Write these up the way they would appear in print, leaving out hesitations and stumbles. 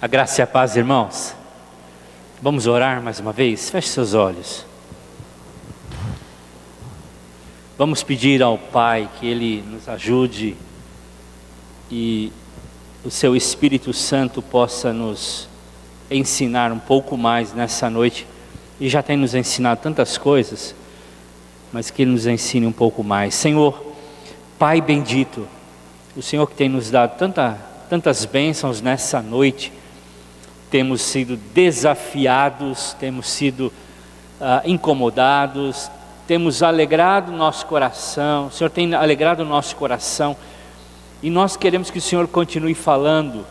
A graça e a paz, irmãos. Vamos orar mais uma vez? Feche seus olhos. Vamos pedir ao Pai que Ele nos ajude e o Seu Espírito Santo possa nos ensinar um pouco mais nessa noite. E já tem nos ensinado tantas coisas, mas que Ele nos ensine um pouco mais. Senhor, Pai bendito, o Senhor que tem nos dado tantas bênçãos nessa noite, temos sido desafiados, temos sido incomodados, temos alegrado o nosso coração, o Senhor tem alegrado o nosso coração, e nós queremos que o Senhor continue falando,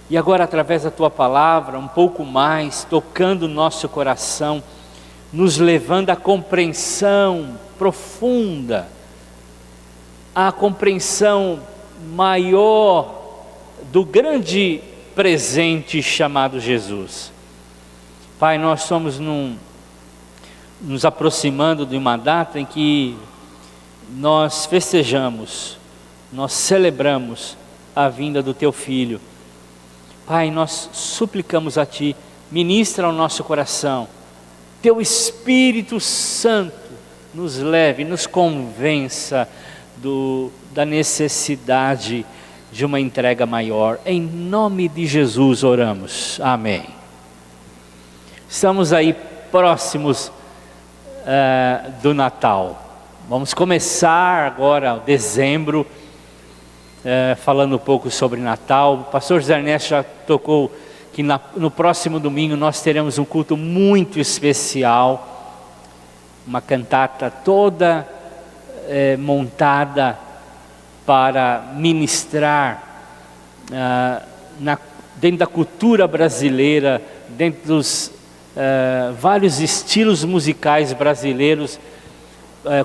e agora através da Tua Palavra, um pouco mais, tocando o nosso coração, nos levando à compreensão profunda, à compreensão maior do grande presente chamado Jesus. Pai, nós estamos nos aproximando de uma data em que nós festejamos, nós celebramos a vinda do Teu Filho. Pai, nós suplicamos a Ti, ministra ao nosso coração, Teu Espírito Santo nos leve, nos convença da necessidade de uma entrega maior. Em nome de Jesus oramos, amém. Estamos aí próximos do Natal. Vamos começar agora dezembro, falando um pouco sobre Natal. O pastor José Ernesto já tocou que no próximo domingo nós teremos um culto muito especial, uma cantata toda montada para ministrar dentro da cultura brasileira, dentro dos vários estilos musicais brasileiros,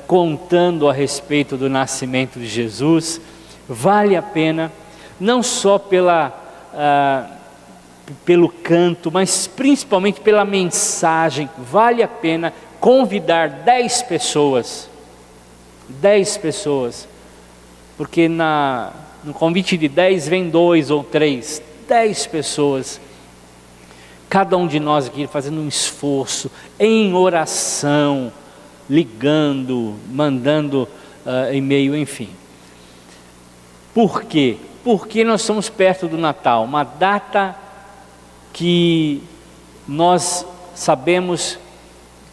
contando a respeito do nascimento de Jesus. Vale a pena, não só pelo canto, mas principalmente pela mensagem. Vale a pena convidar 10 pessoas, porque no convite de 10 vem 2 ou 3, 10 pessoas, cada um de nós aqui fazendo um esforço, em oração, ligando, mandando e-mail, enfim. Por quê? Porque nós estamos perto do Natal, uma data que nós sabemos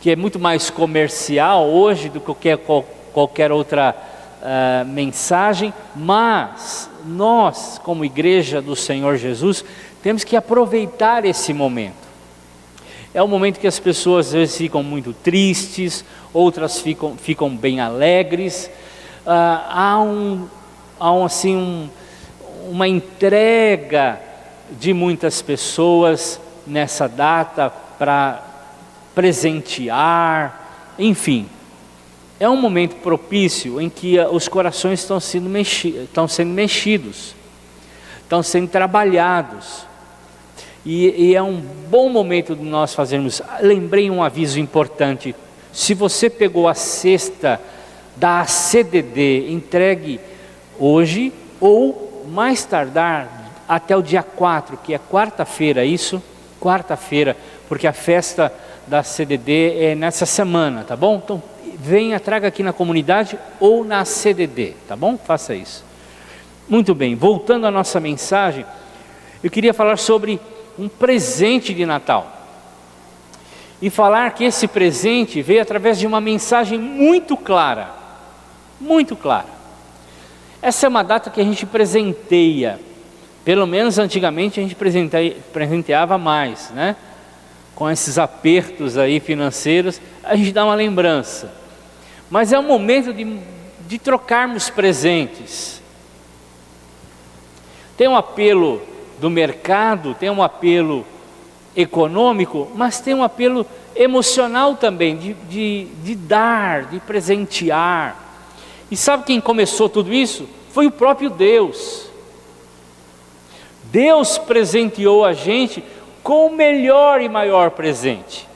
que é muito mais comercial hoje do que qualquer outra mensagem, mas nós, como igreja do Senhor Jesus, temos que aproveitar esse momento. É um momento que as pessoas às vezes ficam muito tristes, outras ficam bem alegres. Há uma entrega de muitas pessoas nessa data para presentear, enfim. É um momento propício em que os corações estão sendo mexidos, estão sendo trabalhados. E é um bom momento de nós fazermos. Lembrei um aviso importante: se você pegou a cesta da CDD, entregue hoje ou mais tardar até o dia 4, que é quarta-feira, quarta-feira, porque a festa da CDD é nessa semana, tá bom? Então venha, traga aqui na comunidade ou na CDD, tá bom? Faça isso. Muito bem, voltando à nossa mensagem, eu queria falar sobre um presente de Natal. E falar que esse presente veio através de uma mensagem muito clara. Muito clara. Essa é uma data que a gente presenteia. Pelo menos antigamente a gente presenteava mais, né? Com esses apertos aí financeiros, a gente dá uma lembrança. Mas é um momento de trocarmos presentes. Tem um apelo do mercado, tem um apelo econômico, mas tem um apelo emocional também, de dar, de presentear. E sabe quem começou tudo isso? Foi o próprio Deus. Deus presenteou a gente com o melhor e maior presente.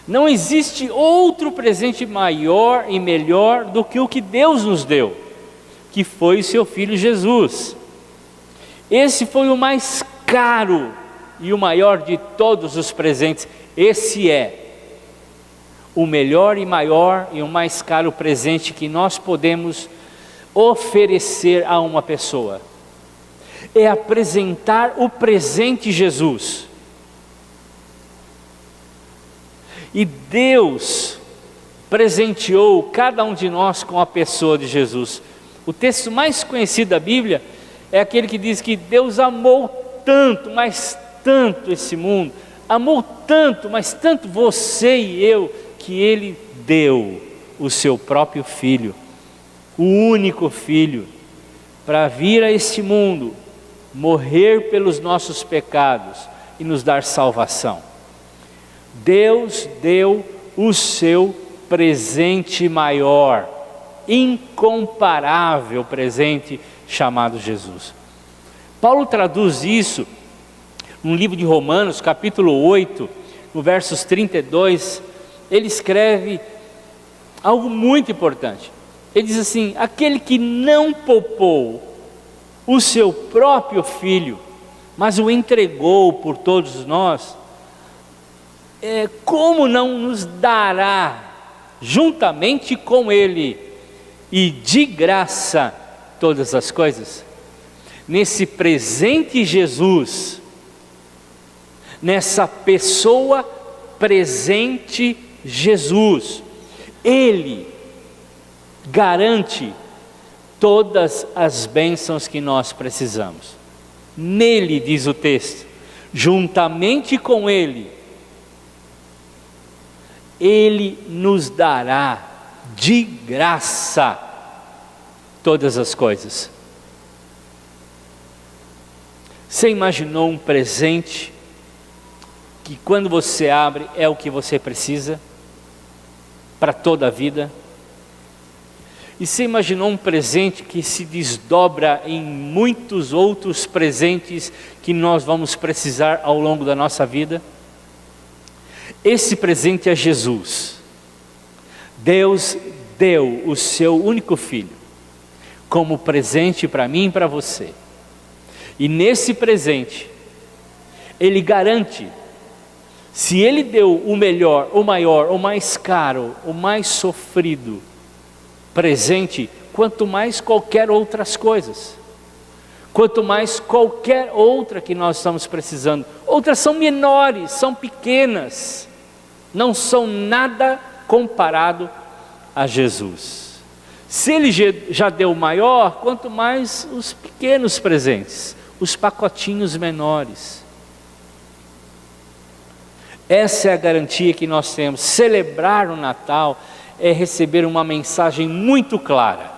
Não existe outro presente maior e melhor do que o que Deus nos deu, que foi o seu Filho Jesus. Esse foi o mais caro e o maior de todos os presentes. Esse é o melhor e maior e o mais caro presente que nós podemos oferecer a uma pessoa. É apresentar o presente Jesus. E Deus presenteou cada um de nós com a pessoa de Jesus. O texto mais conhecido da Bíblia é aquele que diz que Deus amou tanto, mas tanto esse mundo, amou tanto, mas tanto você e eu, que Ele deu o seu próprio Filho, o único Filho, para vir a este mundo, morrer pelos nossos pecados e nos dar salvação. Deus deu o seu presente maior, incomparável presente chamado Jesus. Paulo traduz isso no livro de Romanos, capítulo 8, no versos 32, ele escreve algo muito importante. Ele diz assim: aquele que não poupou o seu próprio Filho, mas o entregou por todos nós, como não nos dará juntamente com Ele e de graça todas as coisas? Nesse presente Jesus, nessa pessoa presente Jesus, Ele garante todas as bênçãos que nós precisamos. Nele, diz o texto, juntamente com Ele, Ele nos dará de graça todas as coisas. Você imaginou um presente que quando você abre é o que você precisa para toda a vida? E você imaginou um presente que se desdobra em muitos outros presentes que nós vamos precisar ao longo da nossa vida? Esse presente é Jesus. Deus deu o seu único Filho como presente para mim e para você. E nesse presente, Ele garante, se Ele deu o melhor, o maior, o mais caro, o mais sofrido presente, quanto mais qualquer outras coisas, quanto mais qualquer outra que nós estamos precisando. Outras são menores, são pequenas, não são nada comparado a Jesus. Se Ele já deu o maior, quanto mais os pequenos presentes, os pacotinhos menores. Essa é a garantia que nós temos. Celebrar o Natal é receber uma mensagem muito clara: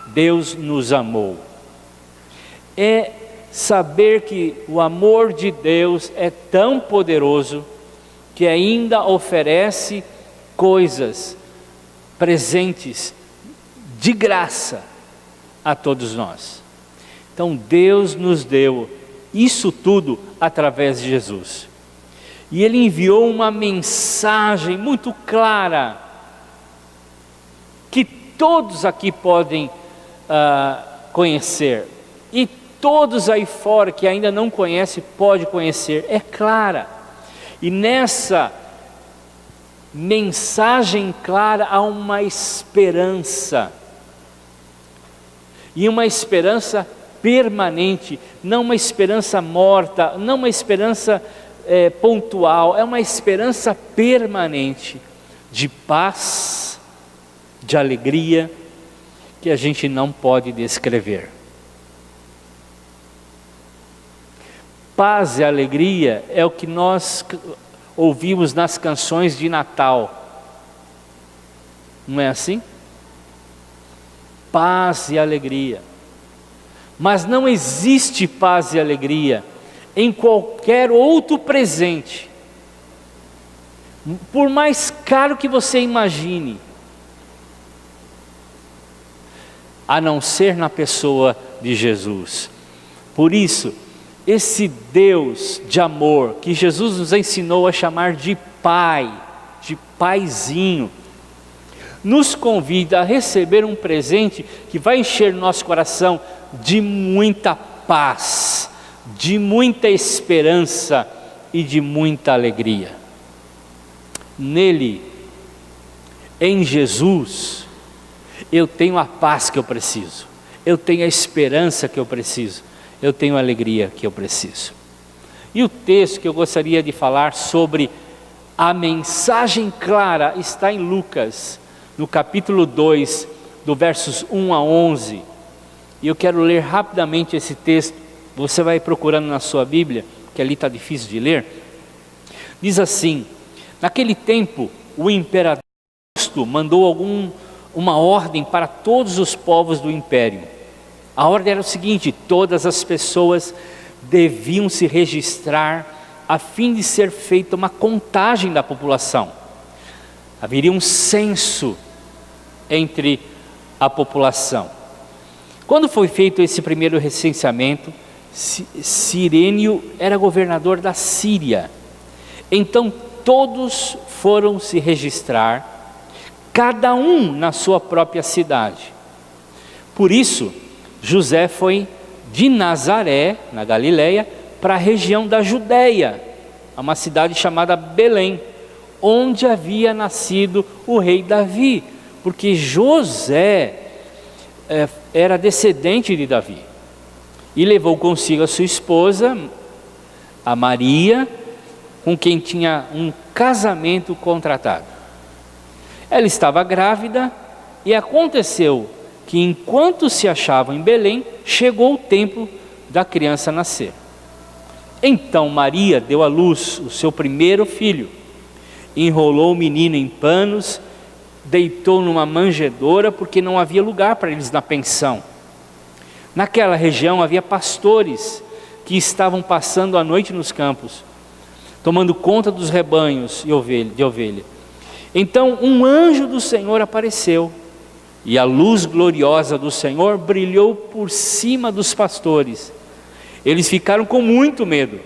Deus nos amou. É saber que o amor de Deus é tão poderoso que ainda oferece coisas, presentes de graça a todos nós. Então Deus nos deu isso tudo através de Jesus. E Ele enviou uma mensagem muito clara, que todos aqui podem conhecer, e todos aí fora que ainda não conhecem, podem conhecer. É clara, e nessa mensagem clara há uma esperança, e uma esperança permanente, não uma esperança morta, não uma esperança pontual, é uma esperança permanente, de paz, de alegria, que a gente não pode descrever. Paz e alegria é o que nós ouvimos nas canções de Natal, não é assim? Paz e alegria. Mas não existe paz e alegria em qualquer outro presente, por mais caro que você imagine, a não ser na pessoa de Jesus. Por isso, esse Deus de amor, que Jesus nos ensinou a chamar de Pai, de Paizinho, nos convida a receber um presente que vai encher nosso coração de muita paz, de muita esperança e de muita alegria. Nele, em Jesus, eu tenho a paz que eu preciso, eu tenho a esperança que eu preciso, eu tenho a alegria que eu preciso. E o texto que eu gostaria de falar sobre a mensagem clara está em Lucas, no capítulo 2, do versos 1 a 11. E eu quero ler rapidamente esse texto. Você vai procurando na sua Bíblia, que ali está difícil de ler. Diz assim: naquele tempo, o imperador Augusto mandou uma ordem para todos os povos do império. A ordem era o seguinte: todas as pessoas deviam se registrar a fim de ser feita uma contagem da população. Haveria um censo entre a população. Quando foi feito esse primeiro recenseamento, Cirênio era governador da Síria. Então todos foram se registrar, cada um na sua própria cidade. Por isso, José foi de Nazaré, na Galileia, para a região da Judéia, a uma cidade chamada Belém, onde havia nascido o rei Davi, porque José era descendente de Davi. E levou consigo a sua esposa, a Maria, com quem tinha um casamento contratado. Ela estava grávida e aconteceu que enquanto se achavam em Belém, chegou o tempo da criança nascer. Então Maria deu à luz o seu primeiro filho, enrolou o menino em panos, deitou numa manjedoura, porque não havia lugar para eles na pensão. Naquela região havia pastores que estavam passando a noite nos campos, tomando conta dos rebanhos de ovelha. Então um anjo do Senhor apareceu, e a luz gloriosa do Senhor brilhou por cima dos pastores. Eles ficaram com muito medo,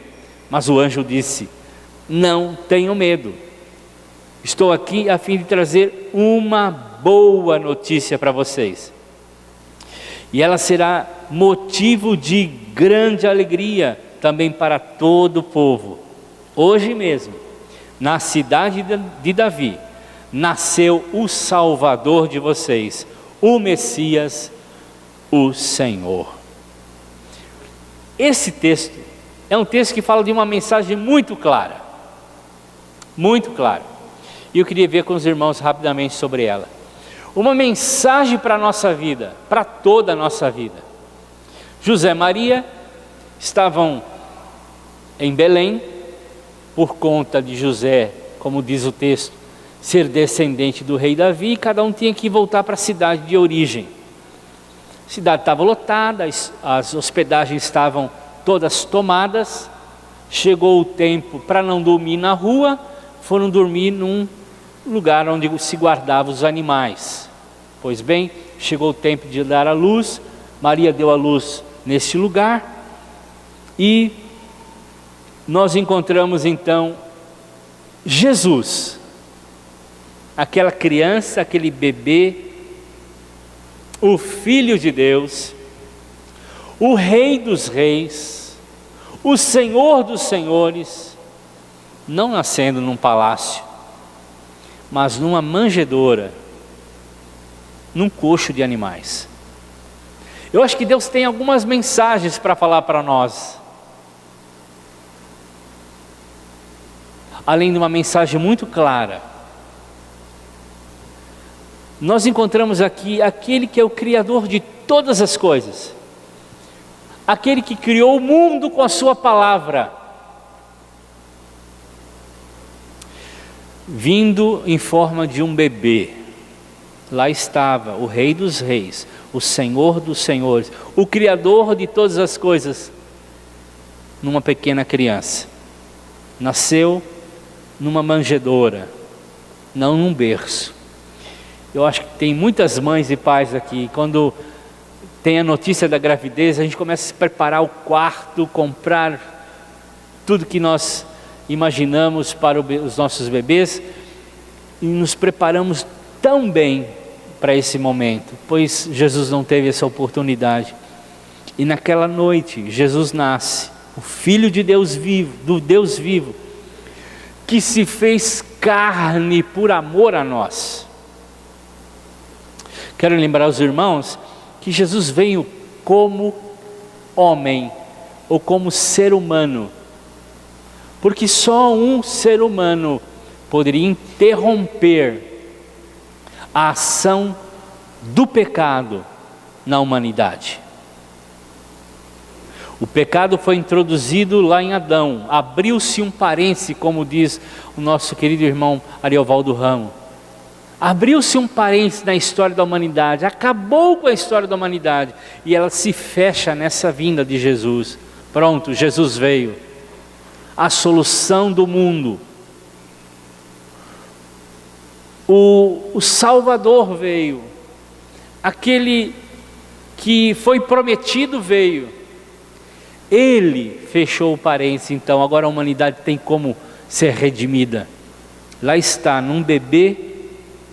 mas o anjo disse: não tenham medo, estou aqui a fim de trazer uma boa notícia para vocês. E ela será motivo de grande alegria também para todo o povo. Hoje mesmo, na cidade de Davi, nasceu o Salvador de vocês, o Messias, o Senhor. Esse texto é um texto que fala de uma mensagem muito clara, muito clara. E eu queria ver com os irmãos rapidamente sobre ela. Uma mensagem para a nossa vida, para toda a nossa vida. José e Maria estavam em Belém, por conta de José, como diz o texto, ser descendente do rei Davi, e cada um tinha que voltar para a cidade de origem. A cidade estava lotada, as hospedagens estavam todas tomadas. Chegou o tempo para não dormir na rua, foram dormir num lugar onde se guardavam os animais. Pois bem, chegou o tempo de dar à luz, Maria deu à luz nesse lugar, e nós encontramos então Jesus, aquela criança, aquele bebê, o Filho de Deus, o Rei dos Reis, o Senhor dos Senhores, não nascendo num palácio, mas numa manjedoura, num coxo de animais. Eu acho que Deus tem algumas mensagens para falar para nós, além de uma mensagem muito clara. Nós encontramos aqui aquele que é o Criador de todas as coisas, aquele que criou o mundo com a sua palavra, vindo em forma de um bebê. Lá estava o Rei dos Reis, o Senhor dos Senhores, o Criador de todas as coisas, numa pequena criança. Nasceu numa manjedoura, não num berço. Eu acho que tem muitas mães e pais aqui, quando tem a notícia da gravidez, a gente começa a se preparar o quarto, comprar tudo que nós imaginamos para os nossos bebês, e nos preparamos tão bem para esse momento, pois Jesus não teve essa oportunidade. E naquela noite, Jesus nasce, o Filho de Deus vivo, do Deus vivo, que se fez carne por amor a nós. Quero lembrar aos irmãos que Jesus veio como homem, ou como ser humano, porque só um ser humano poderia interromper a ação do pecado na humanidade. O pecado foi introduzido lá em Adão, abriu-se um parêntese, como diz o nosso querido irmão Ariovaldo Ramos. Abriu-se um parêntese na história da humanidade, acabou com a história da humanidade, e ela se fecha nessa vinda de Jesus. Pronto, Jesus veio, a solução do mundo. O Salvador veio, aquele que foi prometido veio. Ele fechou o parênteses, então agora a humanidade tem como ser redimida. Lá está, num bebê,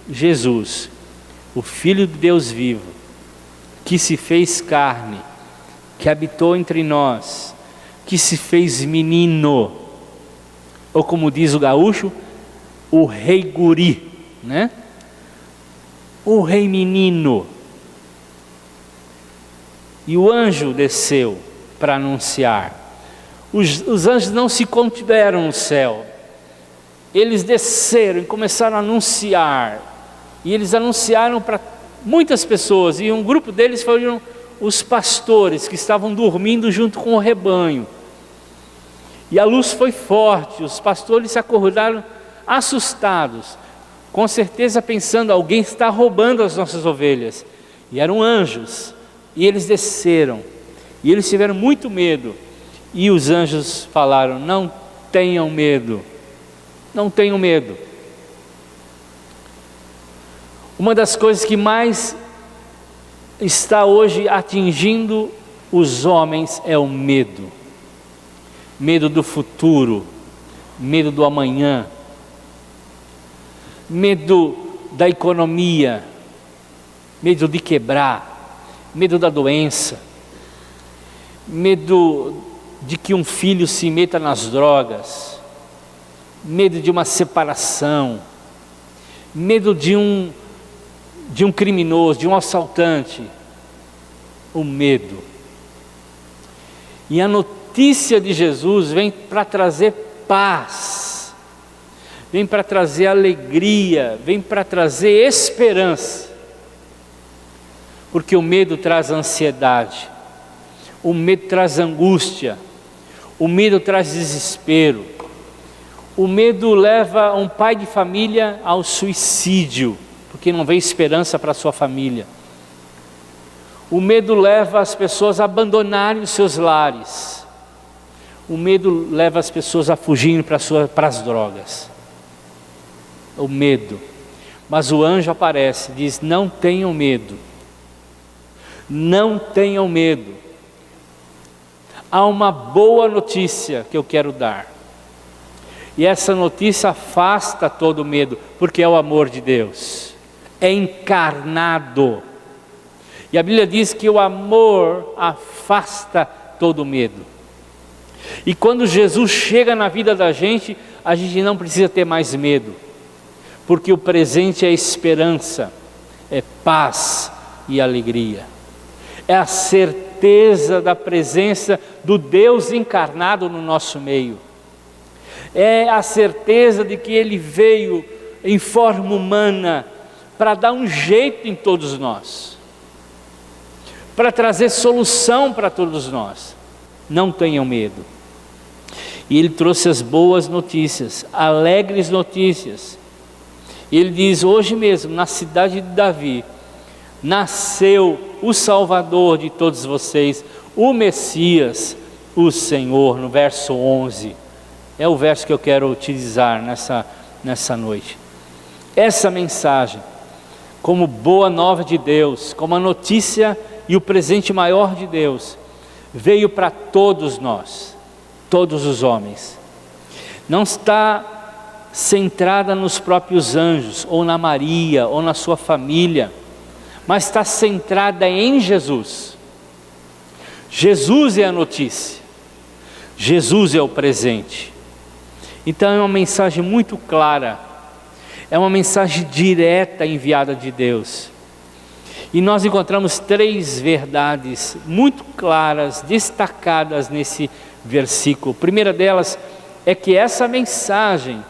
Jesus, o Filho de Deus vivo, que se fez carne, que habitou entre nós, que se fez menino, ou como diz o gaúcho, o rei guri, né? O rei menino. E o anjo desceu para anunciar. Os anjos não se contiveram no céu, eles desceram e começaram a anunciar, e eles anunciaram para muitas pessoas, e um grupo deles foram os pastores que estavam dormindo junto com o rebanho, e a luz foi forte, os pastores se acordaram assustados, com certeza pensando, alguém está roubando as nossas ovelhas, e eram anjos, e eles desceram, e eles tiveram muito medo, e os anjos falaram: não tenham medo, não tenham medo. Uma das coisas que mais está hoje atingindo os homens é o medo. Medo do futuro, medo do amanhã, medo da economia, medo de quebrar, medo da doença, medo de que um filho se meta nas drogas, medo de uma separação, medo de um criminoso, de um assaltante, o medo. E a notícia de Jesus vem para trazer paz, vem para trazer alegria, vem para trazer esperança, porque o medo traz ansiedade, o medo traz angústia, o medo traz desespero, o medo leva um pai de família ao suicídio, porque não vê esperança para a sua família. O medo leva as pessoas a abandonarem os seus lares. O medo leva as pessoas a fugirem para as drogas. O medo. Mas o anjo aparece e diz: não tenham medo. Não tenham medo. Há uma boa notícia que eu quero dar. E essa notícia afasta todo medo, porque é o amor de Deus. É encarnado. E a Bíblia diz que o amor afasta todo medo. E quando Jesus chega na vida da gente, a gente não precisa ter mais medo, porque o presente é esperança, é paz e alegria. É a certeza da presença do Deus encarnado no nosso meio. É a certeza de que Ele veio em forma humana para dar um jeito em todos nós, para trazer solução para todos nós. Não tenham medo. E Ele trouxe as boas notícias, alegres notícias. Ele diz: hoje mesmo, na cidade de Davi, nasceu o Salvador de todos vocês, o Messias, o Senhor. No verso 11, é o verso que eu quero utilizar nessa noite. Essa mensagem, como boa nova de Deus, como a notícia e o presente maior de Deus, veio para todos nós, todos os homens. Não está centrada nos próprios anjos, ou na Maria, ou na sua família, mas está centrada em Jesus. Jesus é a notícia. Jesus é o presente. Então é uma mensagem muito clara, é uma mensagem direta enviada de Deus. E nós encontramos 3 verdades muito claras, destacadas nesse versículo. A primeira delas é que essa mensagem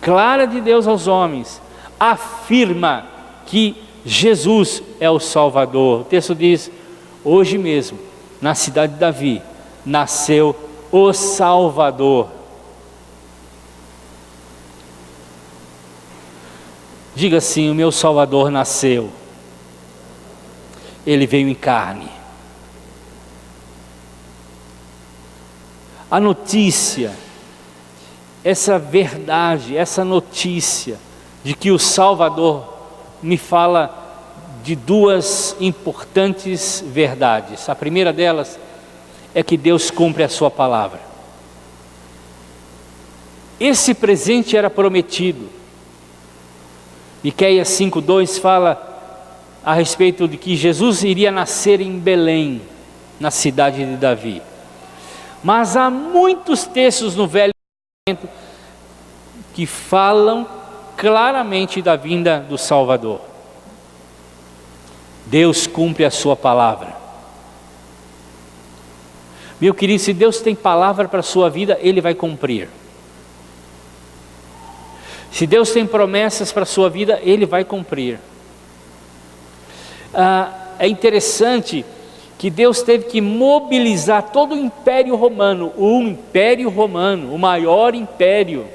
clara de Deus aos homens afirma que Jesus é o Salvador. O texto diz: hoje mesmo, na cidade de Davi, nasceu o Salvador. Diga assim: o meu Salvador nasceu. Ele veio em carne. A notícia, essa verdade, essa notícia de que o Salvador me fala de 2 importantes verdades. A primeira delas é que Deus cumpre a sua palavra. Esse presente era prometido. Miqueias 5:2 fala a respeito de que Jesus iria nascer em Belém, na cidade de Davi. Mas há muitos textos no Velho Testamento que falam claramente da vinda do Salvador. Deus cumpre a sua palavra. Meu querido, se Deus tem palavra para a sua vida, Ele vai cumprir. Se Deus tem promessas para a sua vida, Ele vai cumprir. É interessante que Deus teve que mobilizar todo o Império Romano, o maior império,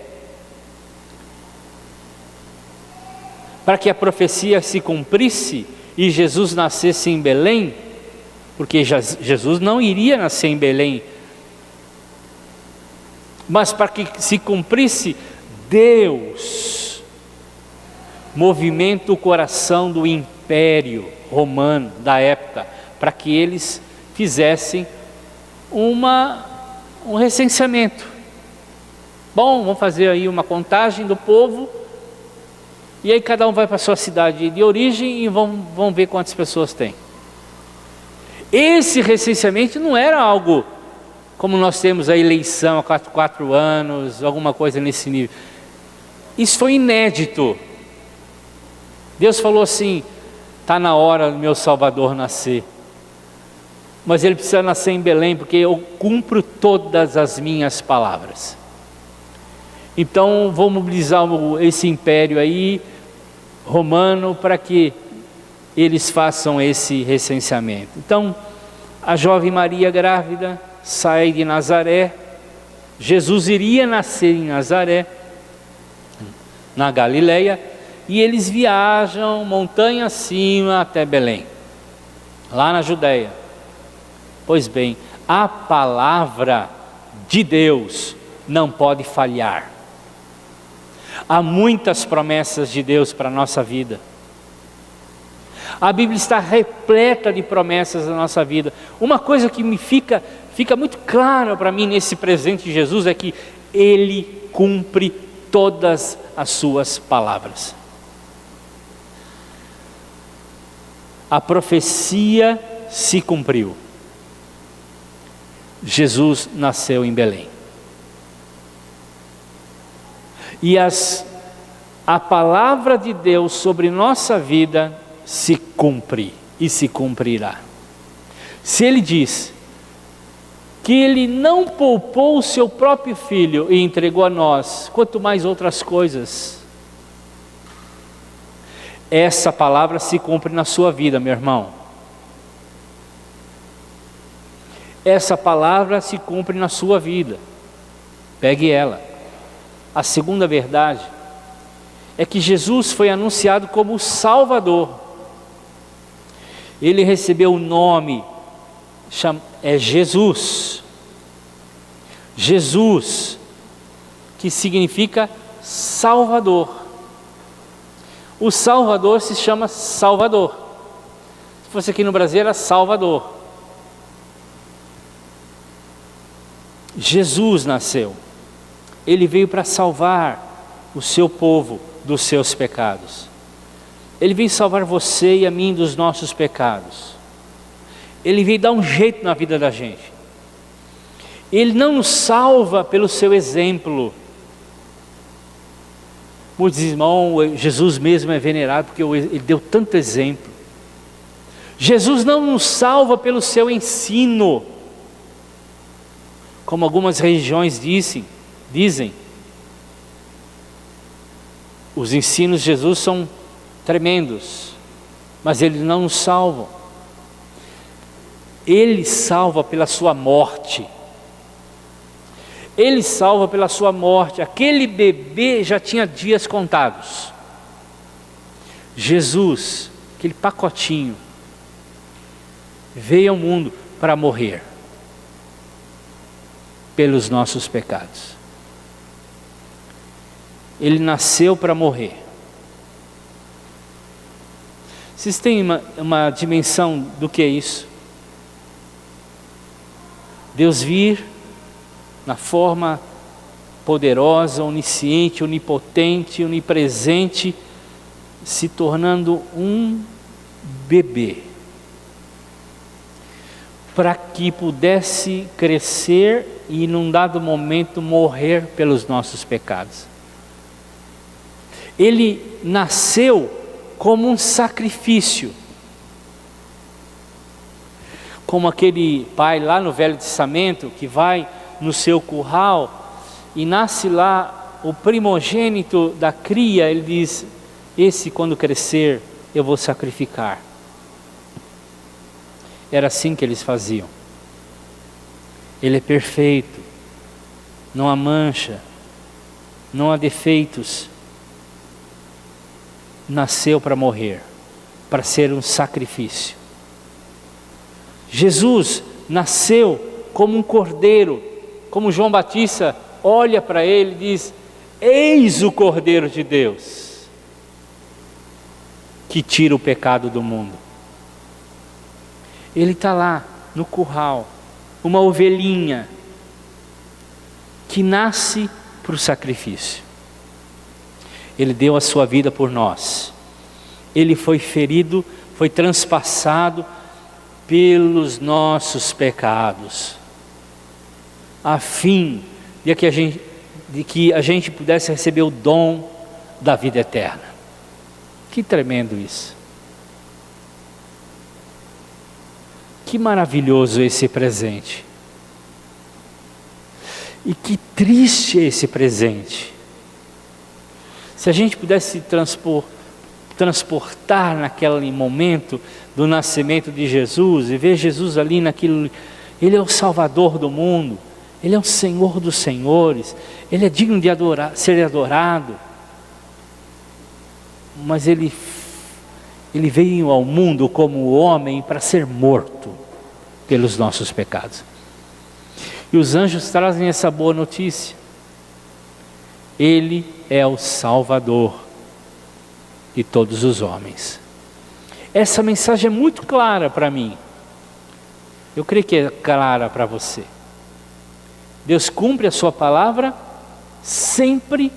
para que a profecia se cumprisse e Jesus nascesse em Belém, porque Jesus não iria nascer em Belém, mas para que se cumprisse, Deus movimenta o coração do Império Romano da época, para que eles fizessem um recenseamento. Bom, vamos fazer aí uma contagem do povo, e aí cada um vai para a sua cidade de origem e vão ver quantas pessoas tem. Esse recenseamento não era algo como nós temos a eleição a 4 anos, alguma coisa nesse nível. Isso foi inédito. Deus falou assim: está na hora do meu Salvador nascer, mas ele precisa nascer em Belém, porque eu cumpro todas as minhas palavras. Então vou mobilizar esse império aí romano para que eles façam esse recenseamento. Então a jovem Maria grávida sai de Nazaré. Jesus iria nascer em Nazaré, na Galileia, e eles viajam montanha acima até Belém, lá na Judéia. Pois bem, a palavra de Deus não pode falhar. Há muitas promessas de Deus para a nossa vida. A Bíblia está repleta de promessas na nossa vida. Uma coisa que me fica muito clara para mim nesse presente de Jesus é que Ele cumpre todas as suas palavras. A profecia se cumpriu. Jesus nasceu em Belém. E a palavra de Deus sobre nossa vida se cumpre e se cumprirá. Se Ele diz que Ele não poupou o seu próprio Filho e entregou a nós, quanto mais outras coisas, essa palavra se cumpre na sua vida, meu irmão. Essa palavra se cumpre na sua vida. Pegue ela. A segunda verdade é que Jesus foi anunciado como o Salvador. Ele recebeu o nome, é Jesus. Jesus, que significa Salvador. O Salvador se chama Salvador. Se fosse aqui no Brasil era Salvador. Jesus nasceu. Ele veio para salvar o seu povo dos seus pecados. Ele veio salvar você e a mim dos nossos pecados. Ele veio dar um jeito na vida da gente. Ele não nos salva pelo seu exemplo. Muitos irmãos, Jesus mesmo é venerado porque ele deu tanto exemplo. Jesus não nos salva pelo seu ensino, como algumas religiões dizem. Os ensinos de Jesus são tremendos, mas eles não nos salvam. Ele salva pela sua morte. Ele salva pela sua morte. Aquele bebê já tinha dias contados. Jesus, aquele pacotinho, veio ao mundo para morrer pelos nossos pecados. Ele nasceu para morrer. Vocês têm uma dimensão do que é isso? Deus vir na forma poderosa, onisciente, onipotente, onipresente, se tornando um bebê, para que pudesse crescer e num dado momento morrer pelos nossos pecados. Ele nasceu como um sacrifício, como aquele pai lá no Velho Testamento que vai no seu curral e nasce lá o primogênito da cria. Ele diz: esse, quando crescer, eu vou sacrificar. Era assim que eles faziam. Ele é perfeito, não há mancha, não há defeitos. Nasceu para morrer, para ser um sacrifício. Jesus nasceu como um cordeiro, como João Batista olha para ele e diz: eis o Cordeiro de Deus, que tira o pecado do mundo. Ele está lá no curral, uma ovelhinha, que nasce para o sacrifício. Ele deu a sua vida por nós. Ele foi ferido, foi transpassado pelos nossos pecados, a fim de que a gente pudesse receber o dom da vida eterna. Que tremendo isso! Que maravilhoso esse presente! E que triste esse presente! Se a gente pudesse transportar naquele momento do nascimento de Jesus e ver Jesus ali naquilo, Ele é o Salvador do mundo, Ele é o Senhor dos senhores, Ele é digno de ser adorado, mas Ele veio ao mundo como homem para ser morto pelos nossos pecados. E os anjos trazem essa boa notícia: Ele é o Salvador de todos os homens. Essa mensagem é muito clara para mim. Eu creio que é clara para você. Deus cumpre a sua palavra sempre,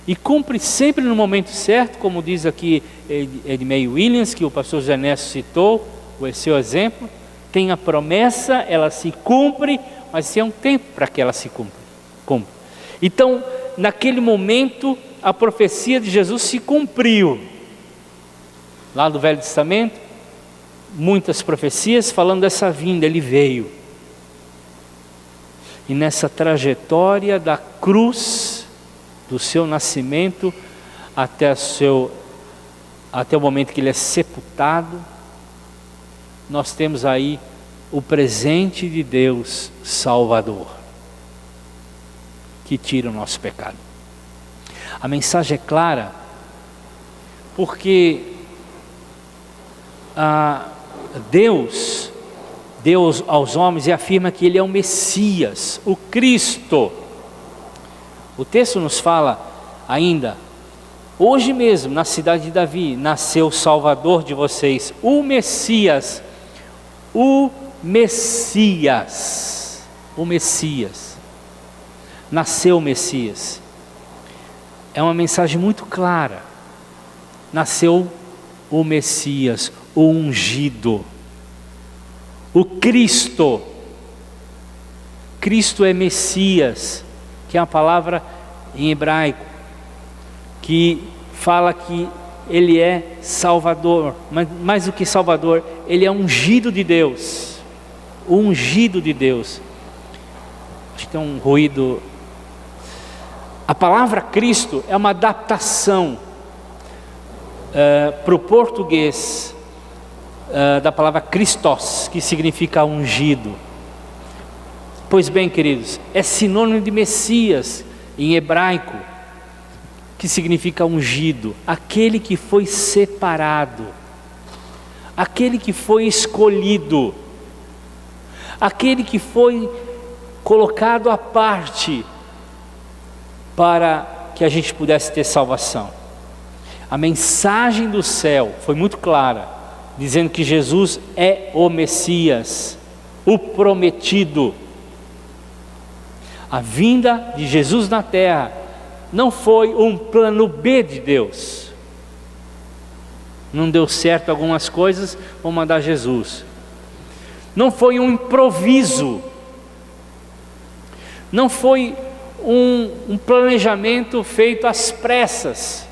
e cumpre sempre no momento certo, como diz aqui Edmei Williams, que o pastor José Ernesto citou, o seu exemplo. Tem a promessa, ela se cumpre, mas tem um tempo para que ela se cumpra. Então, naquele momento, a profecia de Jesus se cumpriu. Lá do Velho Testamento, muitas profecias falando dessa vinda. Ele veio. E nessa trajetória da cruz, do seu nascimento até o momento que ele é sepultado, nós temos aí o presente de Deus Salvador, que tira o nosso pecado. A mensagem é clara, porque Deus deu aos homens e afirma que Ele é o Messias, o Cristo. O texto nos fala ainda: hoje mesmo, na cidade de Davi, nasceu o Salvador de vocês, o Messias. O Messias. O Messias. Nasceu o Messias. É uma mensagem muito clara. Nasceu o Messias, o ungido, o Cristo. Cristo é Messias, que é uma palavra em hebraico, que fala que Ele é Salvador, mas mais do que Salvador, Ele é ungido de Deus, ungido de Deus. Acho que tem um ruído. A palavra Cristo é uma adaptação para o português da palavra Christos, que significa ungido. Pois bem, queridos, é sinônimo de Messias em hebraico, que significa ungido, aquele que foi separado, aquele que foi escolhido, aquele que foi colocado à parte para que a gente pudesse ter salvação. A mensagem do céu foi muito clara, dizendo que Jesus é o Messias, o prometido. A vinda de Jesus na terra não foi um plano B de Deus. Não deu certo algumas coisas, vou mandar Jesus. Não foi um improviso. Não foi um planejamento feito às pressas,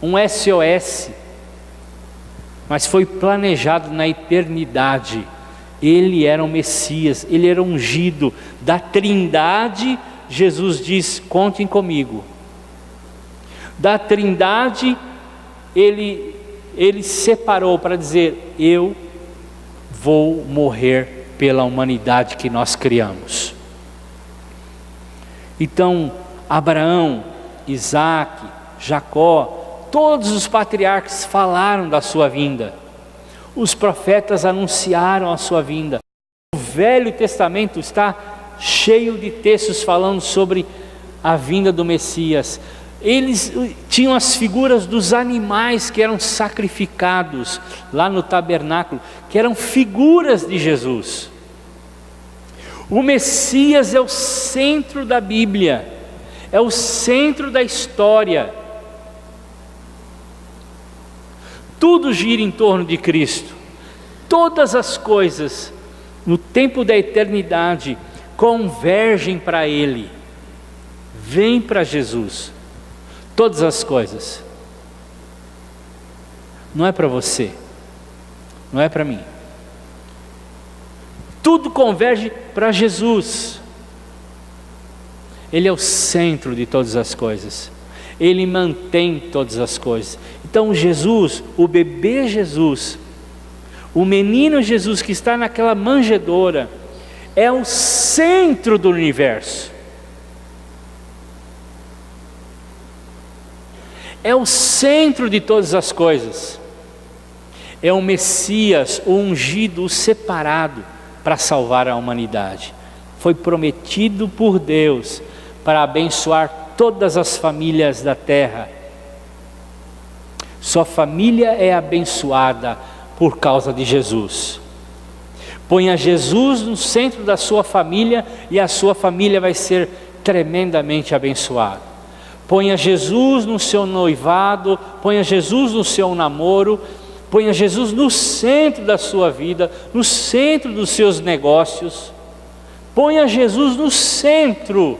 um SOS. Mas foi planejado na eternidade. Ele era o Messias, Ele era ungido da Trindade. Jesus diz: contem comigo. Da Trindade, ele separou para dizer: eu vou morrer pela humanidade que nós criamos. Então, Abraão, Isaac, Jacó, todos os patriarcas falaram da sua vinda. Os profetas anunciaram a sua vinda. O Velho Testamento está cheio de textos falando sobre a vinda do Messias. Eles tinham as figuras dos animais que eram sacrificados lá no tabernáculo, que eram figuras de Jesus. O Messias é o centro da Bíblia, é o centro da história. Tudo gira em torno de Cristo. Todas as coisas no tempo da eternidade convergem para Ele. Vem para Jesus. Todas as coisas. Não é para você, não é para mim. Tudo converge para Jesus. Ele é o centro de todas as coisas. Ele mantém todas as coisas. Então Jesus, o bebê Jesus, o menino Jesus que está naquela manjedoura, é o centro do universo. É o centro de todas as coisas. É o Messias, o ungido, o separado para salvar a humanidade. Foi prometido por Deus para abençoar todas as famílias da terra. Sua família é abençoada por causa de Jesus. Ponha Jesus no centro da sua família e a sua família vai ser tremendamente abençoada. Ponha Jesus no seu noivado, ponha Jesus no seu namoro, ponha Jesus no centro da sua vida, no centro dos seus negócios. Ponha Jesus no centro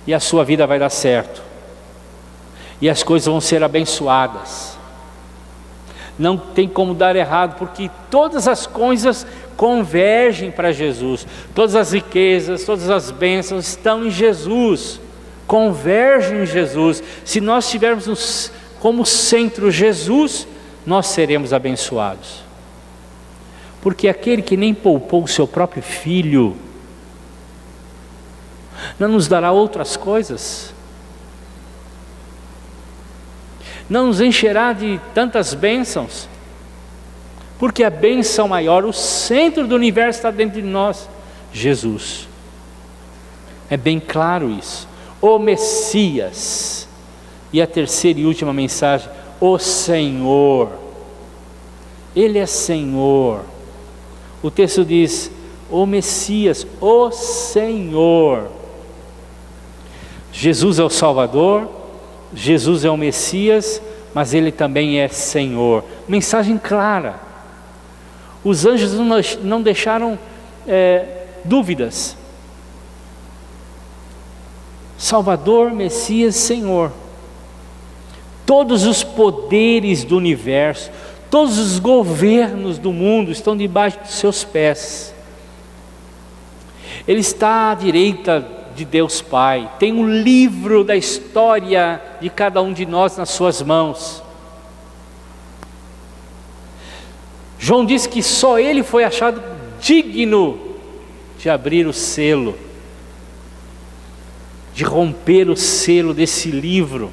e a sua vida vai dar certo. E as coisas vão ser abençoadas. Não tem como dar errado, porque todas as coisas convergem para Jesus. Todas as riquezas, todas as bênçãos estão em Jesus. Convergem em Jesus. Se nós tivermos como centro Jesus, nós seremos abençoados. Porque aquele que nem poupou o seu próprio filho, não nos dará outras coisas? Não nos encherá de tantas bênçãos? Porque a bênção maior, o centro do universo está dentro de nós, Jesus. É bem claro isso. O Messias. E a terceira e última mensagem: o Senhor. Ele é Senhor. O texto diz: o Messias, o Senhor. Jesus é o Salvador, Jesus é o Messias, mas Ele também é Senhor. Mensagem clara. Os anjos não deixaram dúvidas. Salvador, Messias, Senhor. Todos os poderes do universo, todos os governos do mundo estão debaixo dos seus pés. Ele está à direita de Deus Pai, tem um livro da história de cada um de nós nas suas mãos. João diz que só ele foi achado digno de abrir o selo, de romper o selo desse livro,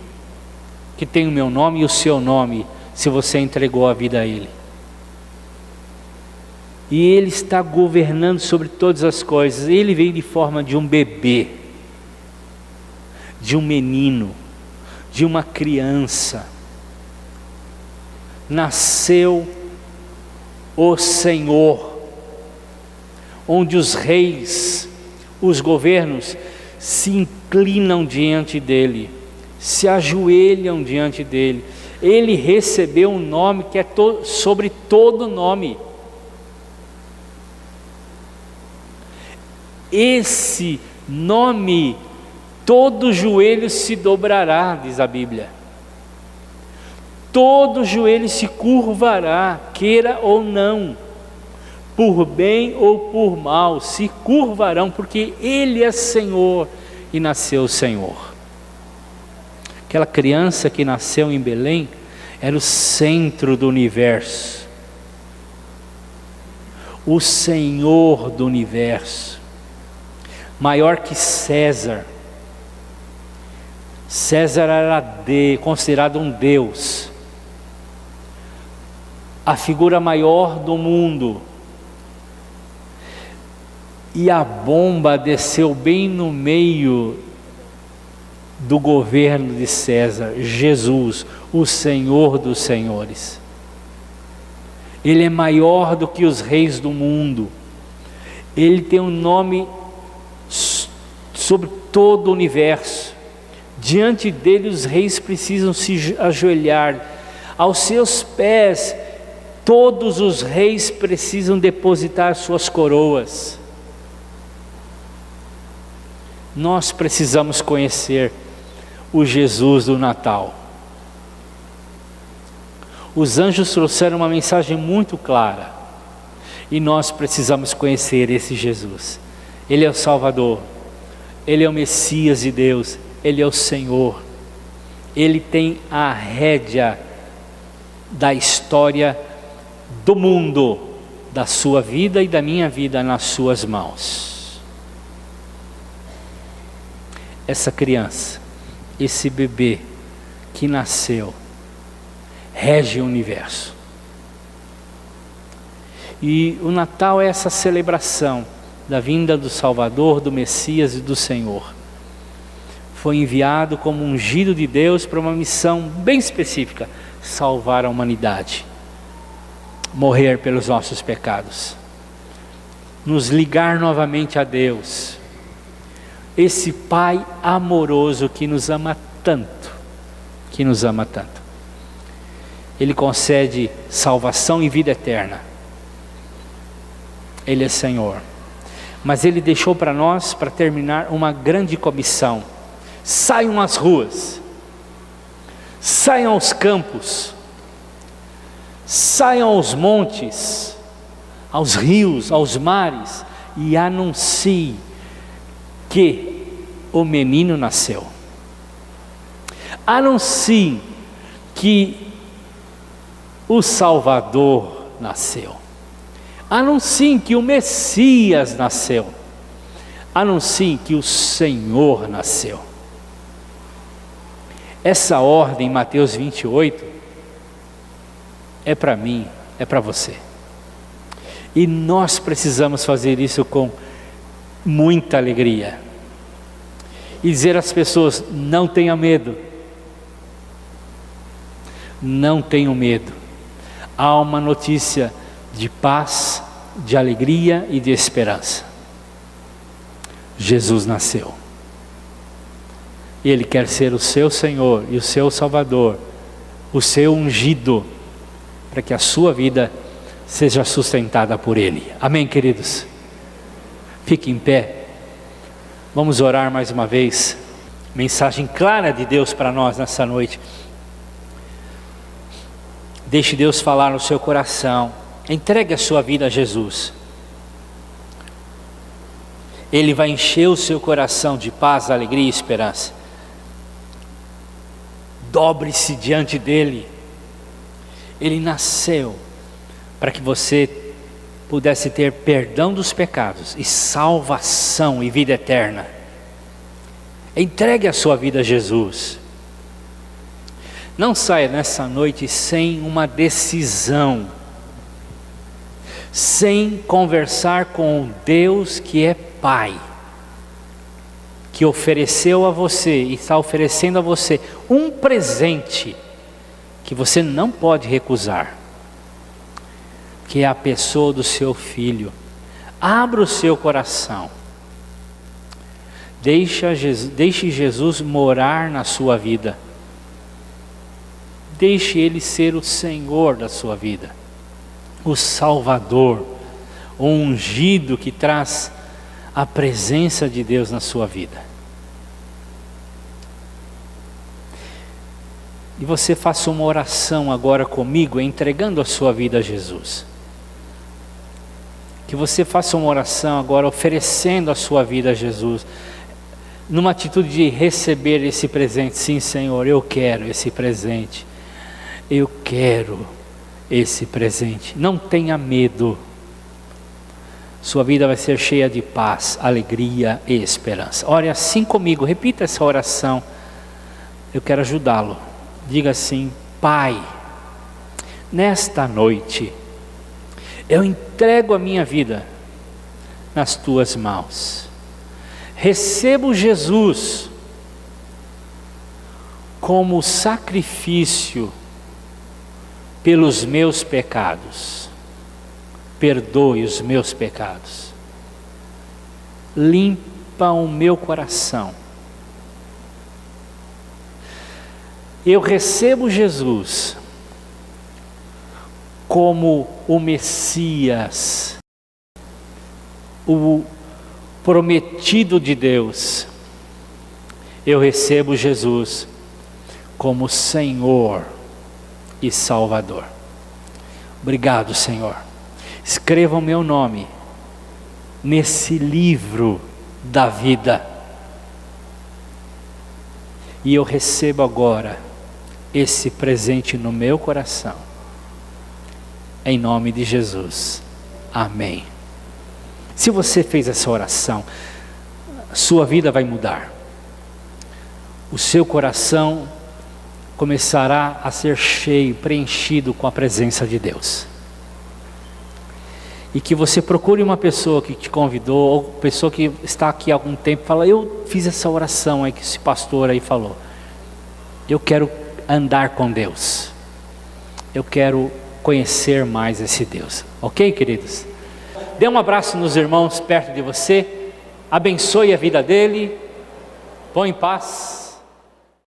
que tem o meu nome e o seu nome, se você entregou a vida a Ele. E Ele está governando sobre todas as coisas. Ele veio de forma de um bebê, de um menino, de uma criança. Nasceu o Senhor, onde os reis, os governos se inclinam diante dele, se ajoelham diante dele. Ele recebeu um nome que é sobre todo nome. Esse nome, todo joelho se dobrará, diz a Bíblia. Todo joelho se curvará, queira ou não, por bem ou por mal, se curvarão, porque Ele é Senhor e nasceu o Senhor. Aquela criança que nasceu em Belém era o centro do universo, o Senhor do universo, maior que César. César era considerado um deus, a figura maior do mundo. E a bomba desceu bem no meio do governo de César. Jesus, o Senhor dos senhores. Ele é maior do que os reis do mundo. Ele tem um nome sobre todo o universo. Diante dele os reis precisam se ajoelhar. Aos seus pés todos os reis precisam depositar suas coroas. Nós precisamos conhecer o Jesus do Natal. Os anjos trouxeram uma mensagem muito clara, e nós precisamos conhecer esse Jesus. Ele é o Salvador, Ele é o Messias de Deus, Ele é o Senhor. Ele tem a rédea da história do mundo, da sua vida e da minha vida nas suas mãos. Essa criança, esse bebê que nasceu, rege o universo. E o Natal é essa celebração da vinda do Salvador, do Messias e do Senhor. Foi enviado como ungido de Deus para uma missão bem específica: salvar a humanidade, morrer pelos nossos pecados, nos ligar novamente a Deus, esse Pai amoroso que nos ama tanto, Ele concede salvação e vida eterna. Ele é Senhor, mas Ele deixou para nós, para terminar, uma grande comissão: saiam às ruas, saiam aos campos, saiam aos montes, aos rios, aos mares, e anunciem que o menino nasceu. Anunciem que o Salvador nasceu. Anunciem que o Messias nasceu. Anunciem que o Senhor nasceu. Essa ordem, Mateus 28, é para mim, é para você. E nós precisamos fazer isso com muita alegria. E dizer às pessoas: não tenha medo. Não tenham medo. Há uma notícia de paz, de alegria e de esperança. Jesus nasceu. Ele quer ser o seu Senhor e o seu Salvador, o seu ungido, para que a sua vida seja sustentada por Ele. Amém, queridos? Fique em pé. Vamos orar mais uma vez. Mensagem clara de Deus para nós nessa noite. Deixe Deus falar no seu coração. Entregue a sua vida a Jesus. Ele vai encher o seu coração de paz, alegria e esperança. Dobre-se diante dele. Ele nasceu para que você pudesse ter perdão dos pecados e salvação e vida eterna. Entregue a sua vida a Jesus. Não saia nessa noite sem uma decisão, sem conversar com Deus que é Pai, que ofereceu a você e está oferecendo a você um presente que você não pode recusar, que é a pessoa do seu filho. Abra o seu coração. Deixe Jesus morar na sua vida. Deixe Ele ser o Senhor da sua vida, o Salvador, o ungido que traz a presença de Deus na sua vida. E você faça uma oração agora comigo, entregando a sua vida a Jesus. Que você faça uma oração agora, oferecendo a sua vida a Jesus, numa atitude de receber esse presente. Sim, Senhor, eu quero esse presente. Eu quero esse presente. Não tenha medo. Sua vida vai ser cheia de paz, alegria e esperança. Ore assim comigo, repita essa oração. Eu quero ajudá-lo. Diga assim: Pai, nesta noite, eu entrego a minha vida nas tuas mãos. Recebo Jesus como sacrifício pelos meus pecados. Perdoe os meus pecados. Limpa o meu coração. Eu recebo Jesus como o Messias, o prometido de Deus. Eu recebo Jesus como Senhor e Salvador. Obrigado, Senhor. Escreva o meu nome nesse livro da vida. E eu recebo agora esse presente no meu coração. Em nome de Jesus. Amém. Se você fez essa oração, sua vida vai mudar. O seu coração começará a ser cheio, preenchido com a presença de Deus. E que você procure uma pessoa que te convidou, ou pessoa que está aqui há algum tempo, fala: eu fiz essa oração aí que esse pastor aí falou. Eu quero andar com Deus. Eu quero conhecer mais esse Deus. Ok, queridos? Dê um abraço nos irmãos perto de você. Abençoe a vida dele. Põe em paz.